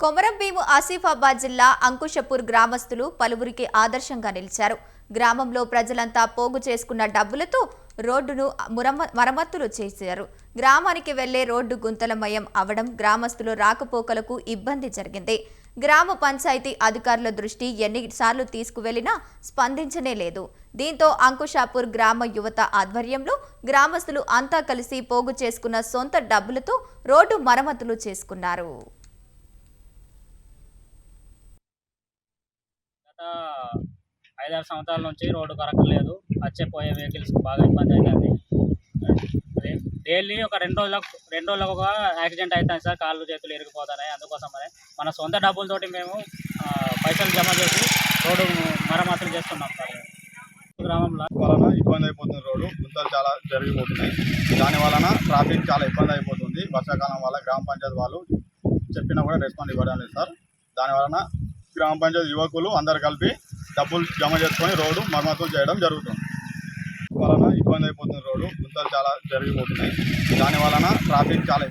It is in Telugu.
కొమరంభీము ఆసిఫాబాద్ జిల్లా అంకుశపూర్ గ్రామస్తులు పలువురికి ఆదర్శంగా నిలిచారు. గ్రామంలో ప్రజలంతా పోగు చేసుకున్న డబ్బులతో రోడ్డును మరమ్మతులు చేశారు. గ్రామానికి వెళ్లే రోడ్డు గుంతలమయం అవడం గ్రామస్తులు రాకపోకలకు ఇబ్బంది జరిగింది. గ్రామ పంచాయతీ అధికారుల దృష్టి ఎన్నిసార్లు తీసుకువెళ్లినా స్పందించనే లేదు. దీంతో అంకుశాపూర్ గ్రామ యువత ఆధ్వర్యంలో గ్రామస్తులు అంతా కలిసి పోగు చేసుకున్న సొంత డబ్బులతో రోడ్డు మరమ్మతులు చేసుకున్నారు. 5-6 సంవత్సరాల నుంచి రోడ్డు కరెక్ట్ లేదు. వచ్చే పోయే వెహికల్స్ బాగా ఇబ్బంది అవుతుంది. డైలీ ఒక 2 రోజులకు ఒక యాక్సిడెంట్ అవుతుంది సార్. కాళ్ళు చేతులు ఇరిగిపోతున్నాయి. అందుకోసం మన సొంత డబ్బులతోటి మేము పైసలు జమ చేసి రోడ్డు మరమ్మతులు చేస్తున్నాం సార్. గ్రామంలో వలన ఇబ్బంది అయిపోతుంది. రోడ్డు గుంతలు చాలా జరిగిపోతున్నాయి. దాని వలన ట్రాఫిక్ చాలా ఇబ్బంది అయిపోతుంది. వర్షాకాలం వల్ల గ్రామ పంచాయతీ వాళ్ళు చెప్పినా కూడా రెస్పాండ్ ఇవ్వడం లేదు సార్. దాని వలన గ్రామ పంచాయతీ యువకులు అందరు కలిపి డబ్బులు జమ చేసుకొని రోడ్డు మరమ్మతులు చేయడం జరుగుతుంది. వలన ఇబ్బంది అయిపోతుంది. రోడ్డు గుంతలు చాలా జరిగిపోతున్నాయి. దాని వలన ట్రాఫిక్ చాలా